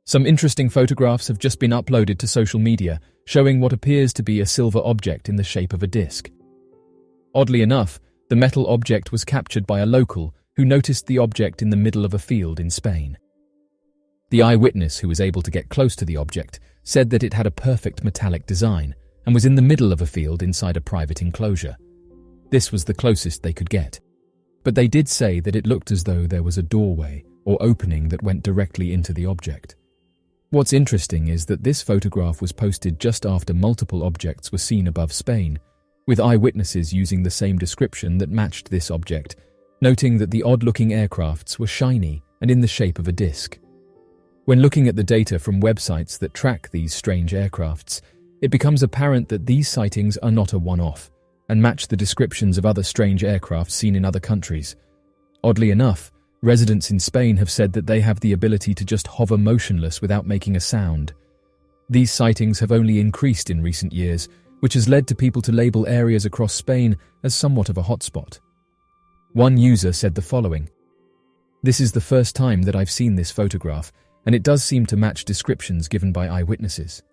Some interesting photographs have just been uploaded to social media, showing what appears to be a silver object in the shape of a disc. Oddly enough, the metal object was captured by a local who noticed the object in the middle of a field in Spain. The eyewitness, who was able to get close to the object, said that it had a perfect metallic design and was in the middle of a field inside a private enclosure. This was the closest they could get. But they did say that it looked as though there was a doorway or opening that went directly into the object. What's interesting is that this photograph was posted just after multiple objects were seen above Spain, with eyewitnesses using the same description that matched this object, noting that the odd-looking aircrafts were shiny and in the shape of a disc. When looking at the data from websites that track these strange aircrafts, it becomes apparent that these sightings are not a one-off and match the descriptions of other strange aircraft seen in other countries. Oddly enough, residents in Spain have said that they have the ability to just hover motionless without making a sound. These sightings have only increased in recent years, which has led to people to label areas across Spain as somewhat of a hotspot. One user said the following: "This is the first time that I've seen this photograph, and it does seem to match descriptions given by eyewitnesses.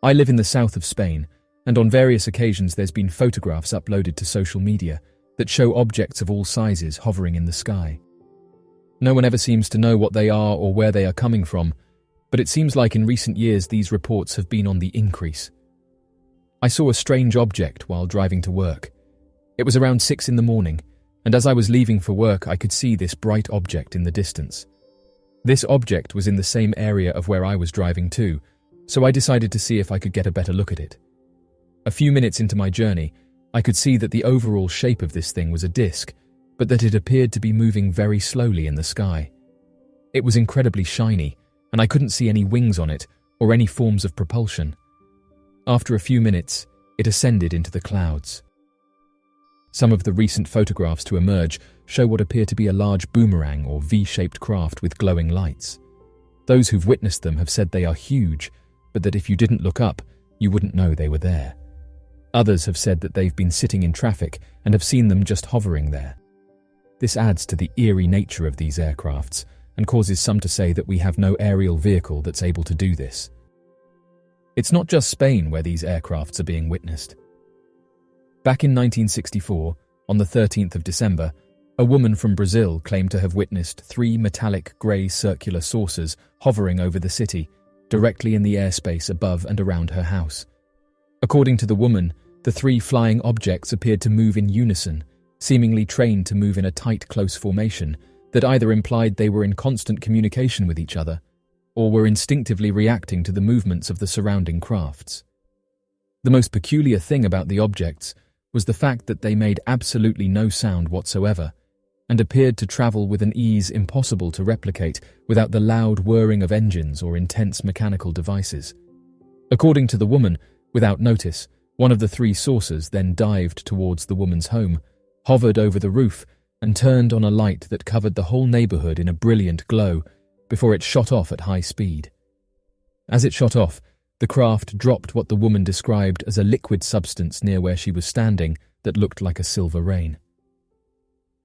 I live in the south of Spain, and on various occasions there's been photographs uploaded to social media that show objects of all sizes hovering in the sky. No one ever seems to know what they are or where they are coming from, but it seems like in recent years these reports have been on the increase. I saw a strange object while driving to work. It was around 6 in the morning, and as I was leaving for work I could see this bright object in the distance. This object was in the same area of where I was driving to, so I decided to see if I could get a better look at it. A few minutes into my journey, I could see that the overall shape of this thing was a disc, but that it appeared to be moving very slowly in the sky. It was incredibly shiny, and I couldn't see any wings on it or any forms of propulsion. After a few minutes, it ascended into the clouds." Some of the recent photographs to emerge show what appear to be a large boomerang or V-shaped craft with glowing lights. Those who've witnessed them have said they are huge, but that if you didn't look up, you wouldn't know they were there. Others have said that they've been sitting in traffic and have seen them just hovering there. This adds to the eerie nature of these aircrafts and causes some to say that we have no aerial vehicle that's able to do this. It's not just Spain where these aircrafts are being witnessed. Back in 1964, on the 13th of December, a woman from Brazil claimed to have witnessed 3 metallic grey circular saucers hovering over the city, directly in the airspace above and around her house. According to the woman, the 3 flying objects appeared to move in unison, seemingly trained to move in a tight, close formation that either implied they were in constant communication with each other or were instinctively reacting to the movements of the surrounding crafts. The most peculiar thing about the objects was the fact that they made absolutely no sound whatsoever and appeared to travel with an ease impossible to replicate without the loud whirring of engines or intense mechanical devices. According to the woman, without notice, one of the 3 saucers then dived towards the woman's home, hovered over the roof, and turned on a light that covered the whole neighborhood in a brilliant glow before it shot off at high speed. As it shot off, the craft dropped what the woman described as a liquid substance near where she was standing that looked like a silver rain.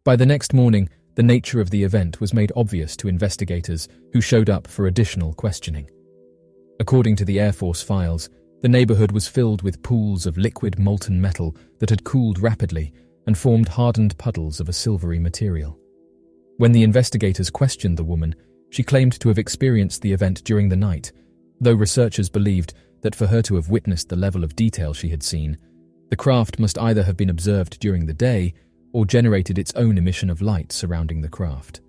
By the next morning, the nature of the event was made obvious to investigators who showed up for additional questioning. According to the Air Force files, the neighborhood was filled with pools of liquid molten metal that had cooled rapidly and formed hardened puddles of a silvery material. When the investigators questioned the woman, she claimed to have experienced the event during the night, though researchers believed that for her to have witnessed the level of detail she had seen, the craft must either have been observed during the day or generated its own emission of light surrounding the craft.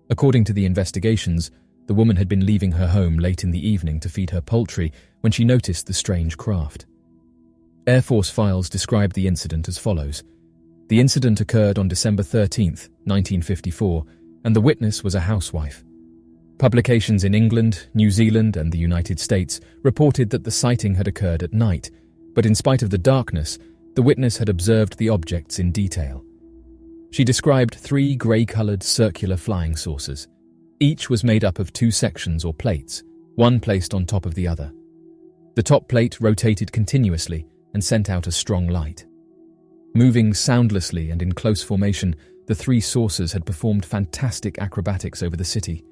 According to the investigations, the woman had been leaving her home late in the evening to feed her poultry when she noticed the strange craft. Air Force files described the incident as follows. The incident occurred on December 13th, 1954, and the witness was a housewife. Publications in England, New Zealand, and the United States reported that the sighting had occurred at night, but in spite of the darkness, the witness had observed the objects in detail. She described 3 grey-coloured circular flying saucers. Each was made up of 2 sections or plates, one placed on top of the other. The top plate rotated continuously and sent out a strong light. Moving soundlessly and in close formation, the 3 saucers had performed fantastic acrobatics over the city.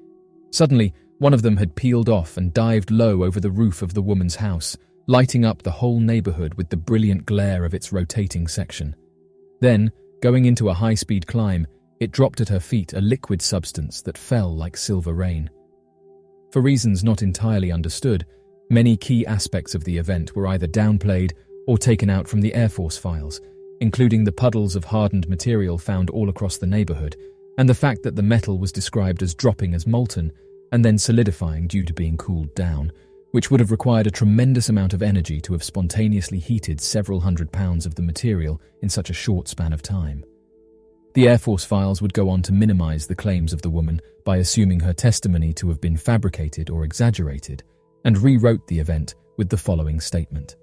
Suddenly, One of them had peeled off and dived low over the roof of the woman's house, lighting up the whole neighborhood with the brilliant glare of its rotating section. Then, going into a high-speed climb, it dropped at her feet a liquid substance that fell like silver rain. For reasons not entirely understood, many key aspects of the event were either downplayed or taken out from the Air Force files, including the puddles of hardened material found all across the neighborhood, and the fact that the metal was described as dropping as molten and then solidifying due to being cooled down, which would have required a tremendous amount of energy to have spontaneously heated several hundred pounds of the material in such a short span of time. The Air Force files would go on to minimize the claims of the woman by assuming her testimony to have been fabricated or exaggerated, and rewrote the event with the following statement.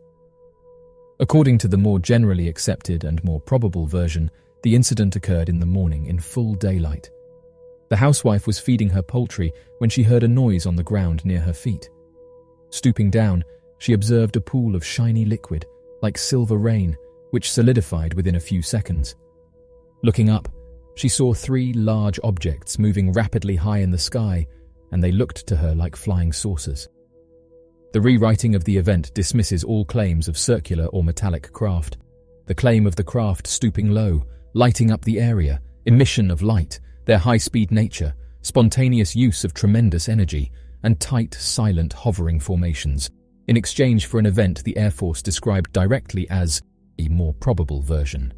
According to the more generally accepted and more probable version, the incident occurred in the morning in full daylight. The housewife was feeding her poultry when she heard a noise on the ground near her feet. Stooping down, she observed a pool of shiny liquid, like silver rain, which solidified within a few seconds. Looking up, she saw 3 large objects moving rapidly high in the sky, and they looked to her like flying saucers. The rewriting of the event dismisses all claims of circular or metallic craft. The claim of the craft stooping low, lighting up the area, emission of light, their high-speed nature, spontaneous use of tremendous energy, and tight, silent hovering formations, in exchange for an event the Air Force described directly as a more probable version.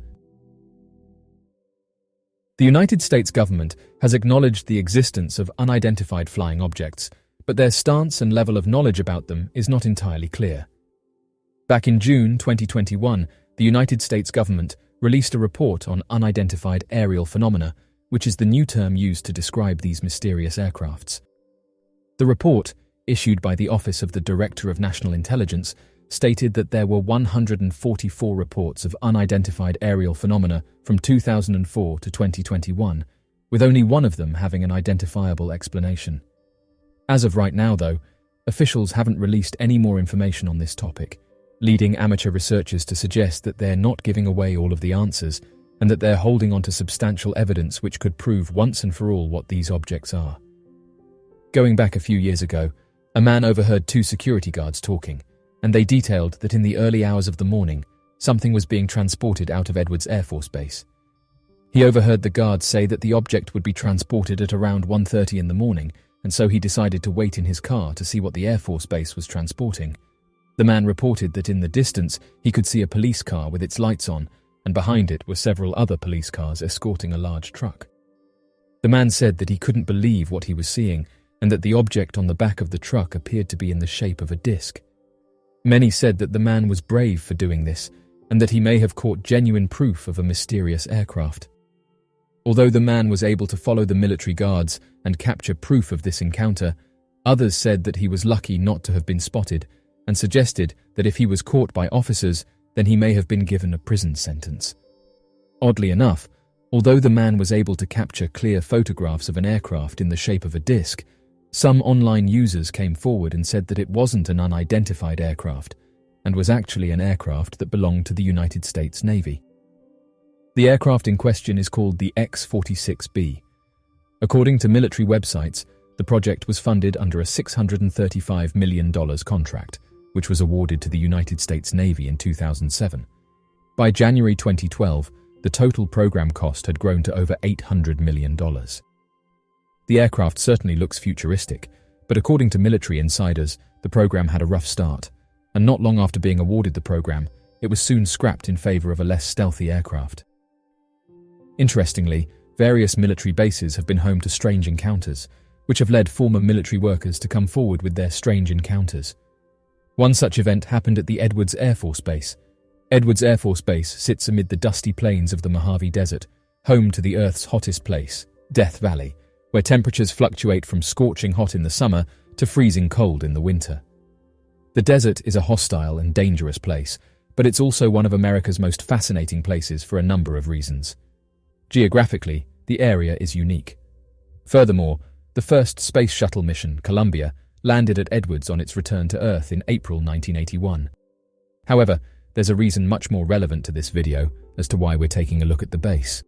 The United States government has acknowledged the existence of unidentified flying objects, but their stance and level of knowledge about them is not entirely clear. Back in June 2021, the United States government released a report on unidentified aerial phenomena, which is the new term used to describe these mysterious aircrafts. The report, issued by the Office of the Director of National Intelligence, stated that there were 144 reports of unidentified aerial phenomena from 2004 to 2021, with only one of them having an identifiable explanation. As of right now, though, officials haven't released any more information on this topic, leading amateur researchers to suggest that they're not giving away all of the answers and that they're holding on to substantial evidence which could prove once and for all what these objects are. Going back a few years ago, a man overheard 2 security guards talking, and they detailed that in the early hours of the morning, something was being transported out of Edwards Air Force Base. He overheard the guards say that the object would be transported at around 1:30 in the morning, and so he decided to wait in his car to see what the Air Force Base was transporting. The man reported that in the distance he could see a police car with its lights on, and behind it were several other police cars escorting a large truck. The man said that he couldn't believe what he was seeing, and that the object on the back of the truck appeared to be in the shape of a disc. Many said that the man was brave for doing this, and that he may have caught genuine proof of a mysterious aircraft. Although the man was able to follow the military guards and capture proof of this encounter, others said that he was lucky not to have been spotted, and suggested that if he was caught by officers, then he may have been given a prison sentence. Oddly enough, although the man was able to capture clear photographs of an aircraft in the shape of a disc, some online users came forward and said that it wasn't an unidentified aircraft, and was actually an aircraft that belonged to the United States Navy. The aircraft in question is called the X-46B. According to military websites, the project was funded under a $635 million contract, which was awarded to the United States Navy in 2007. By January 2012, the total program cost had grown to over $800 million. The aircraft certainly looks futuristic, but according to military insiders, the program had a rough start, and not long after being awarded the program, it was soon scrapped in favor of a less stealthy aircraft. Interestingly, various military bases have been home to strange encounters, which have led former military workers to come forward with their strange encounters. One such event happened at the Edwards Air Force Base. Edwards Air Force Base sits amid the dusty plains of the Mojave Desert, home to the Earth's hottest place, Death Valley, where temperatures fluctuate from scorching hot in the summer to freezing cold in the winter. The desert is a hostile and dangerous place, but it's also one of America's most fascinating places for a number of reasons. Geographically, the area is unique. Furthermore, the first space shuttle mission, Columbia, landed at Edwards on its return to Earth in April 1981. However, there's a reason much more relevant to this video as to why we're taking a look at the base.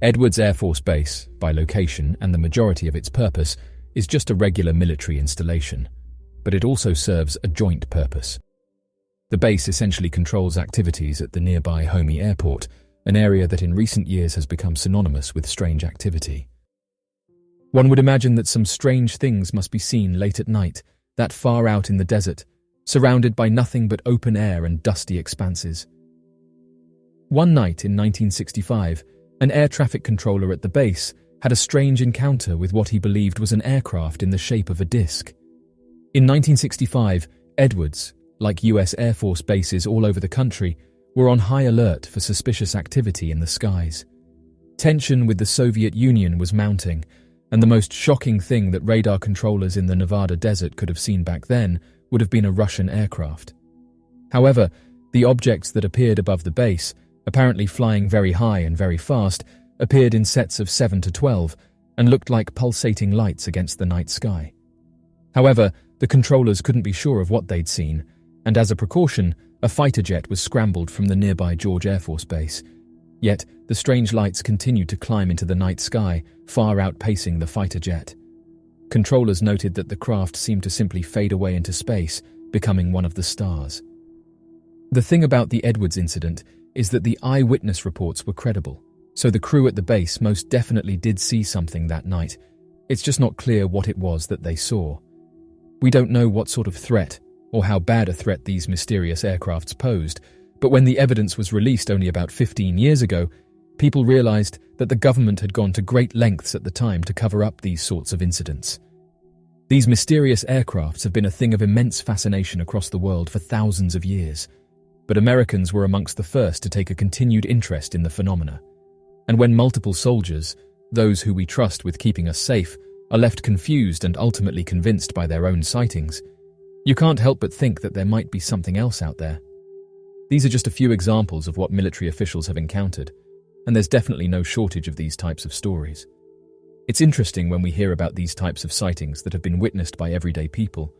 Edwards Air Force Base, by location and the majority of its purpose, is just a regular military installation, but it also serves a joint purpose. The base essentially controls activities at the nearby Homey Airport, an area that in recent years has become synonymous with strange activity. One would imagine that some strange things must be seen late at night, that far out in the desert, surrounded by nothing but open air and dusty expanses. One night in 1965, an air traffic controller at the base had a strange encounter with what he believed was an aircraft in the shape of a disc. In 1965, Edwards, like US Air Force bases all over the country, were on high alert for suspicious activity in the skies. Tension with the Soviet Union was mounting, and the most shocking thing that radar controllers in the Nevada desert could have seen back then would have been a Russian aircraft. However, the objects that appeared above the base, apparently flying very high and very fast, appeared in sets of 7 to 12 and looked like pulsating lights against the night sky. However, the controllers couldn't be sure of what they'd seen, and as a precaution, a fighter jet was scrambled from the nearby George Air Force Base. Yet, the strange lights continued to climb into the night sky, far outpacing the fighter jet. Controllers noted that the craft seemed to simply fade away into space, becoming one of the stars. The thing about the Edwards incident is that the eyewitness reports were credible, so the crew at the base most definitely did see something that night. It's just not clear what it was that they saw. We don't know what sort of threat, or how bad a threat these mysterious aircrafts posed, but when the evidence was released only about 15 years ago, people realized that the government had gone to great lengths at the time to cover up these sorts of incidents. These mysterious aircrafts have been a thing of immense fascination across the world for thousands of years, but Americans were amongst the first to take a continued interest in the phenomena. And when multiple soldiers, those who we trust with keeping us safe, are left confused and ultimately convinced by their own sightings, you can't help but think that there might be something else out there. These are just a few examples of what military officials have encountered, and there's definitely no shortage of these types of stories. It's interesting when we hear about these types of sightings that have been witnessed by everyday people,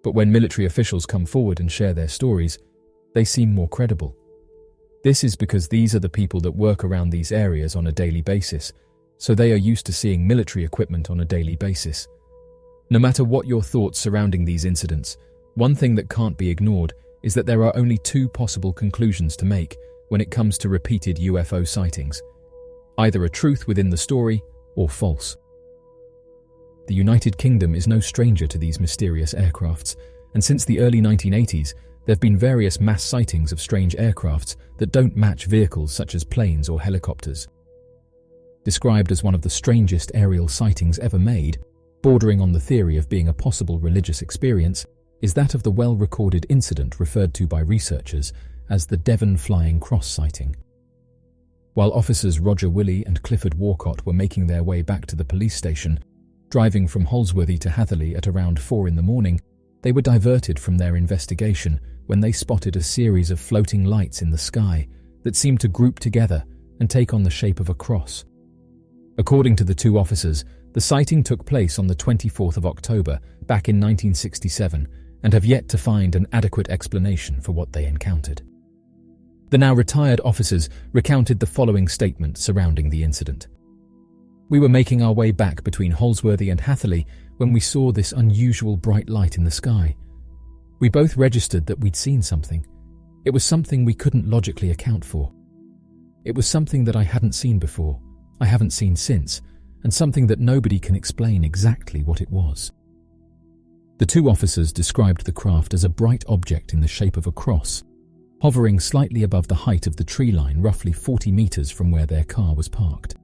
but when military officials come forward and share their stories, they seem more credible. This is because these are the people that work around these areas on a daily basis, so they are used to seeing military equipment on a daily basis. No matter what your thoughts surrounding these incidents, one thing that can't be ignored is that there are only two possible conclusions to make when it comes to repeated UFO sightings: either a truth within the story or false. The United Kingdom is no stranger to these mysterious aircrafts, and since the early 1980s, there have been various mass sightings of strange aircrafts that don't match vehicles such as planes or helicopters. Described as one of the strangest aerial sightings ever made, bordering on the theory of being a possible religious experience, is that of the well-recorded incident referred to by researchers as the Devon flying cross sighting. While officers Roger Willey and Clifford Walcott were making their way back to the police station, driving from Holsworthy to Hatherley at around 4 a.m, they were diverted from their investigation when they spotted a series of floating lights in the sky that seemed to group together and take on the shape of a cross. According to the two officers, the sighting took place on the 24th of October back in 1967 and have yet to find an adequate explanation for what they encountered. The now retired officers recounted the following statement surrounding the incident. "We were making our way back between Holsworthy and Hatherley when we saw this unusual bright light in the sky. We both registered that we'd seen something. It was something we couldn't logically account for. It was something that I hadn't seen before, I haven't seen since, and something that nobody can explain exactly what it was." The two officers described the craft as a bright object in the shape of a cross, hovering slightly above the height of the tree line roughly 40 meters from where their car was parked.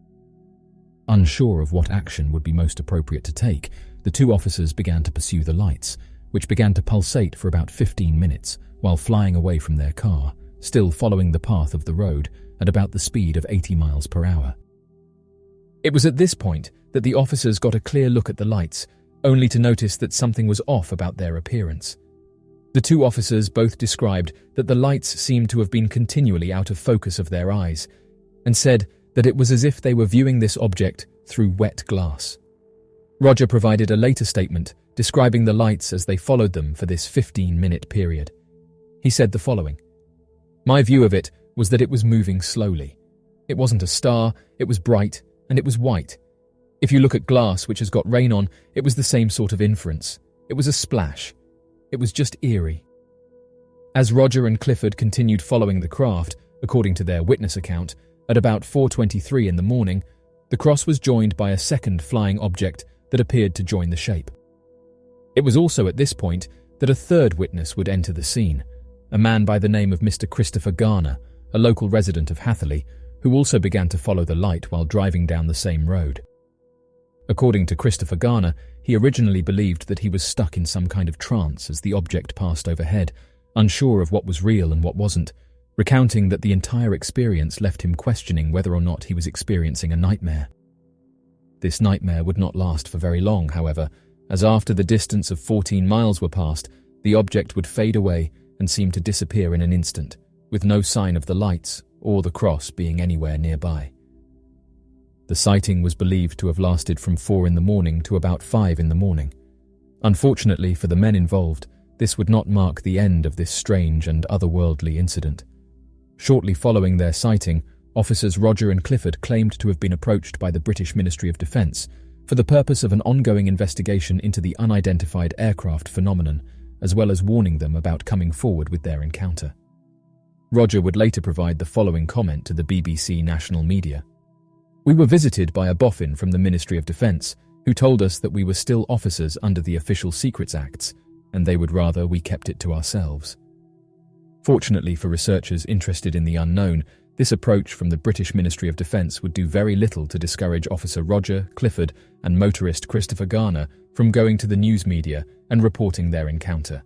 Unsure of what action would be most appropriate to take, the two officers began to pursue the lights, which began to pulsate for about 15 minutes while flying away from their car, still following the path of the road at about the speed of 80 miles per hour. It was at this point that the officers got a clear look at the lights, only to notice that something was off about their appearance. The two officers both described that the lights seemed to have been continually out of focus of their eyes, and said that it was as if they were viewing this object through wet glass. Roger provided a later statement describing the lights as they followed them for this 15-minute period. He said the following: "My view of it was that it was moving slowly. It wasn't a star, it was bright, and it was white. If you look at glass which has got rain on, it was the same sort of inference. It was a splash. It was just eerie. As Roger and Clifford continued following the craft, according to their witness account, at about 4:23 in the morning, the cross was joined by a second flying object that appeared to join the shape. It was also at this point that a third witness would enter the scene, a man by the name of Mr. Christopher Garner, a local resident of Hatherley, who also began to follow the light while driving down the same road. According to Christopher Garner, he originally believed that he was stuck in some kind of trance as the object passed overhead, unsure of what was real and what wasn't, recounting that the entire experience left him questioning whether or not he was experiencing a nightmare. This nightmare would not last for very long, however, as after the distance of 14 miles were passed, the object would fade away and seem to disappear in an instant, with no sign of the lights or the cross being anywhere nearby. The sighting was believed to have lasted from 4 in the morning to about 5 in the morning. Unfortunately for the men involved, this would not mark the end of this strange and otherworldly incident. Shortly following their sighting, officers Roger and Clifford claimed to have been approached by the British Ministry of Defence for the purpose of an ongoing investigation into the unidentified aircraft phenomenon, as well as warning them about coming forward with their encounter. Roger would later provide the following comment to the BBC national media. "We were visited by a boffin from the Ministry of Defence, who told us that we were still officers under the Official Secrets Acts, and they would rather we kept it to ourselves." Fortunately for researchers interested in the unknown, this approach from the British Ministry of Defence would do very little to discourage Officer Roger, Clifford, and motorist Christopher Garner from going to the news media and reporting their encounter.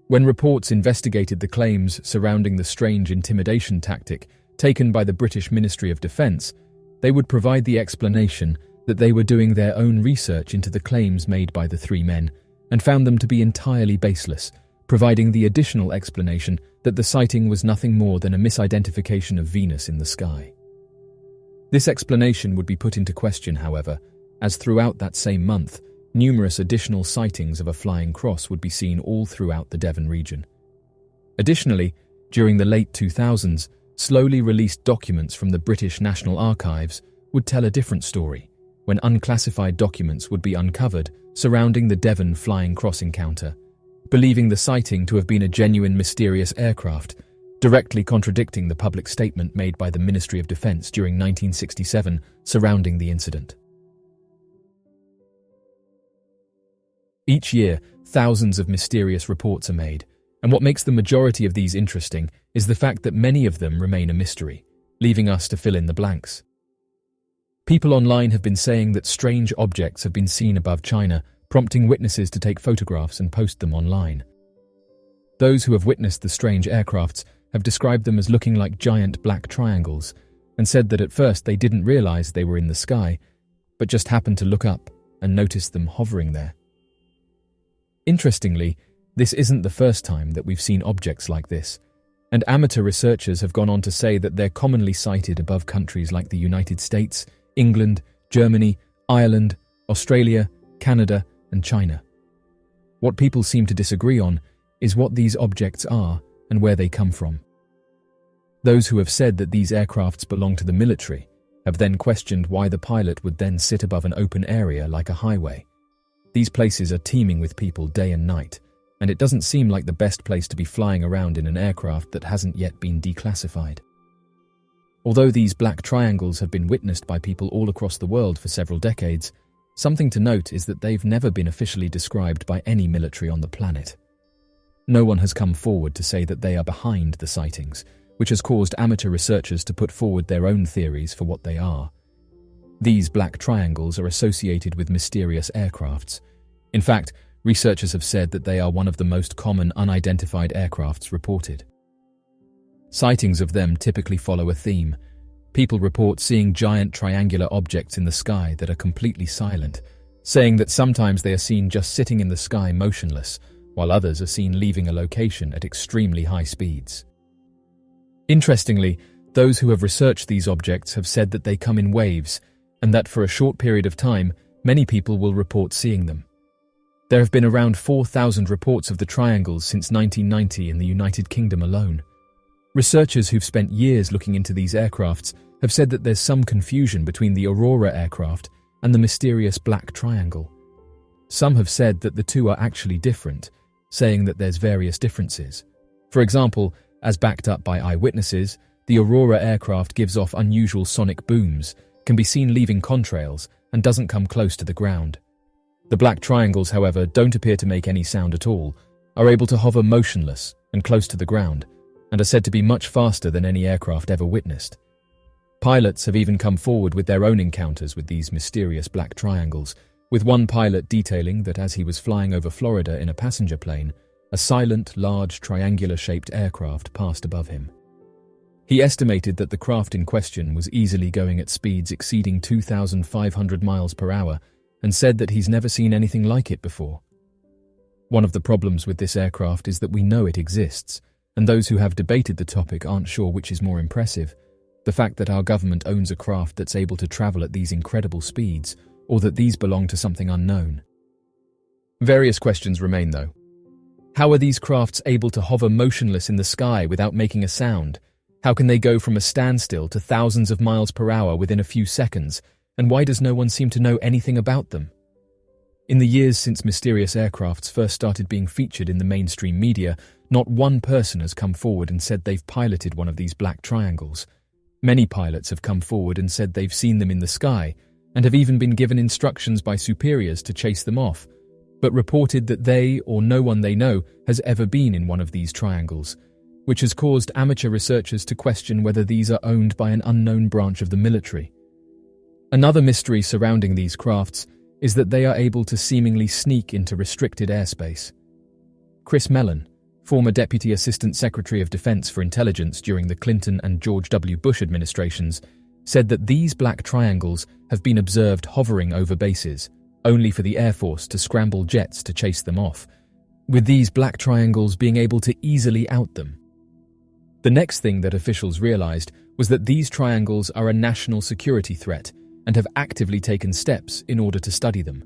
When reports investigated the claims surrounding the strange intimidation tactic taken by the British Ministry of Defence, they would provide the explanation that they were doing their own research into the claims made by the three men and found them to be entirely baseless, providing the additional explanation that the sighting was nothing more than a misidentification of Venus in the sky. This explanation would be put into question, however, as throughout that same month, numerous additional sightings of a flying cross would be seen all throughout the Devon region. Additionally, during the late 2000s, slowly released documents from the British National Archives would tell a different story, when unclassified documents would be uncovered surrounding the Devon flying cross encounter, believing the sighting to have been a genuine mysterious aircraft, directly contradicting the public statement made by the Ministry of Defence during 1967 surrounding the incident. Each year, thousands of mysterious reports are made, and what makes the majority of these interesting is the fact that many of them remain a mystery, leaving us to fill in the blanks. People online have been saying that strange objects have been seen above China, prompting witnesses to take photographs and post them online. Those who have witnessed the strange aircrafts have described them as looking like giant black triangles, and said that at first they didn't realize they were in the sky, but just happened to look up and noticed them hovering there. Interestingly, this isn't the first time that we've seen objects like this, and amateur researchers have gone on to say that they're commonly sighted above countries like the United States, England, Germany, Ireland, Australia, Canada, and China. What people seem to disagree on is what these objects are and where they come from. Those who have said that these aircrafts belong to the military have then questioned why the pilot would then sit above an open area like a highway. These places are teeming with people day and night, and it doesn't seem like the best place to be flying around in an aircraft that hasn't yet been declassified. Although these black triangles have been witnessed by people all across the world for several decades, something to note is that they've never been officially described by any military on the planet. No one has come forward to say that they are behind the sightings, which has caused amateur researchers to put forward their own theories for what they are. These black triangles are associated with mysterious aircrafts. In fact, researchers have said that they are one of the most common unidentified aircrafts reported. Sightings of them typically follow a theme. People report seeing giant triangular objects in the sky that are completely silent, saying that sometimes they are seen just sitting in the sky motionless, while others are seen leaving a location at extremely high speeds. Interestingly, those who have researched these objects have said that they come in waves, and that for a short period of time, many people will report seeing them. There have been around 4,000 reports of the triangles since 1990 in the United Kingdom alone. Researchers who've spent years looking into these aircrafts have said that there's some confusion between the Aurora aircraft and the mysterious black triangle. Some have said that the two are actually different, saying that there's various differences. For example, as backed up by eyewitnesses, the Aurora aircraft gives off unusual sonic booms, can be seen leaving contrails, and doesn't come close to the ground. The black triangles, however, don't appear to make any sound at all, are able to hover motionless and close to the ground, and are said to be much faster than any aircraft ever witnessed. Pilots have even come forward with their own encounters with these mysterious black triangles, with one pilot detailing that as he was flying over Florida in a passenger plane, a silent, large, triangular-shaped aircraft passed above him. He estimated that the craft in question was easily going at speeds exceeding 2,500 miles per hour and said that he's never seen anything like it before. One of the problems with this aircraft is that we know it exists, and those who have debated the topic aren't sure which is more impressive, the fact that our government owns a craft that's able to travel at these incredible speeds, or that these belong to something unknown. Various questions remain, though. How are these crafts able to hover motionless in the sky without making a sound? How can they go from a standstill to thousands of miles per hour within a few seconds, and why does no one seem to know anything about them? In the years since mysterious aircrafts first started being featured in the mainstream media, not one person has come forward and said they've piloted one of these black triangles. Many pilots have come forward and said they've seen them in the sky, and have even been given instructions by superiors to chase them off, but reported that they or no one they know has ever been in one of these triangles, which has caused amateur researchers to question whether these are owned by an unknown branch of the military. Another mystery surrounding these crafts is that they are able to seemingly sneak into restricted airspace. Chris Mellon, former Deputy Assistant Secretary of Defense for Intelligence during the Clinton and George W. Bush administrations, said that these black triangles have been observed hovering over bases, only for the Air Force to scramble jets to chase them off, with these black triangles being able to easily out them. The next thing that officials realized was that these triangles are a national security threat and have actively taken steps in order to study them.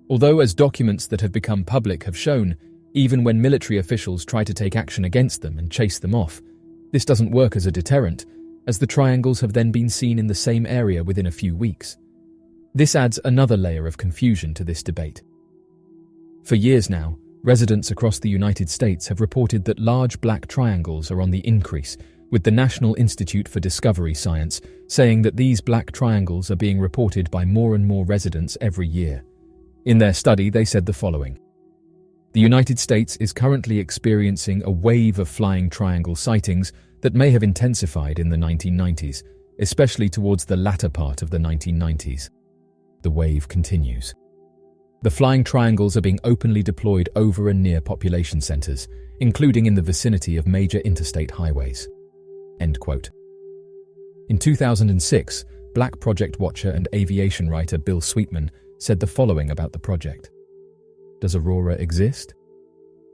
Although, as documents that have become public have shown, even when military officials try to take action against them and chase them off, this doesn't work as a deterrent, as the triangles have then been seen in the same area within a few weeks. This adds another layer of confusion to this debate. For years now, residents across the United States have reported that large black triangles are on the increase, with the National Institute for Discovery Science saying that these black triangles are being reported by more and more residents every year. In their study, they said the following: the United States is currently experiencing a wave of flying triangle sightings that may have intensified in the 1990s, especially towards the latter part of the 1990s. The wave continues. The flying triangles are being openly deployed over and near population centers, including in the vicinity of major interstate highways. End quote. In 2006, Black Project watcher and aviation writer Bill Sweetman said the following about the project. Does Aurora exist?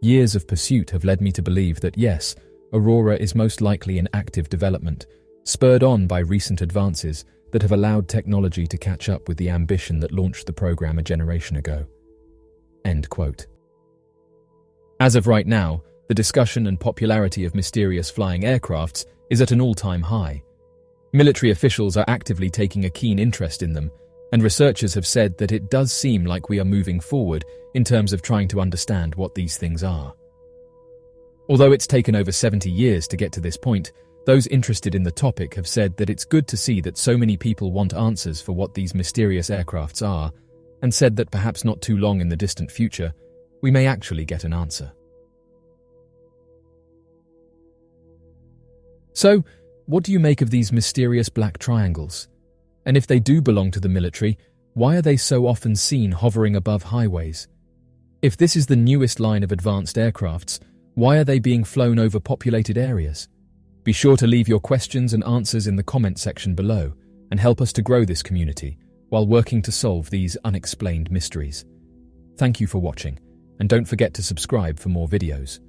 Years of pursuit have led me to believe that yes, Aurora is most likely in active development, spurred on by recent advances that have allowed technology to catch up with the ambition that launched the program a generation ago. End quote. As of right now, the discussion and popularity of mysterious flying aircrafts is at an all-time high. Military officials are actively taking a keen interest in them, and researchers have said that it does seem like we are moving forward in terms of trying to understand what these things are. Although it's taken over 70 years to get to this point, those interested in the topic have said that it's good to see that so many people want answers for what these mysterious aircrafts are, and said that perhaps not too long in the distant future, we may actually get an answer. So, what do you make of these mysterious black triangles? And if they do belong to the military, why are they so often seen hovering above highways? If this is the newest line of advanced aircrafts, why are they being flown over populated areas? Be sure to leave your questions and answers in the comment section below and help us to grow this community while working to solve these unexplained mysteries. Thank you for watching, and don't forget to subscribe for more videos.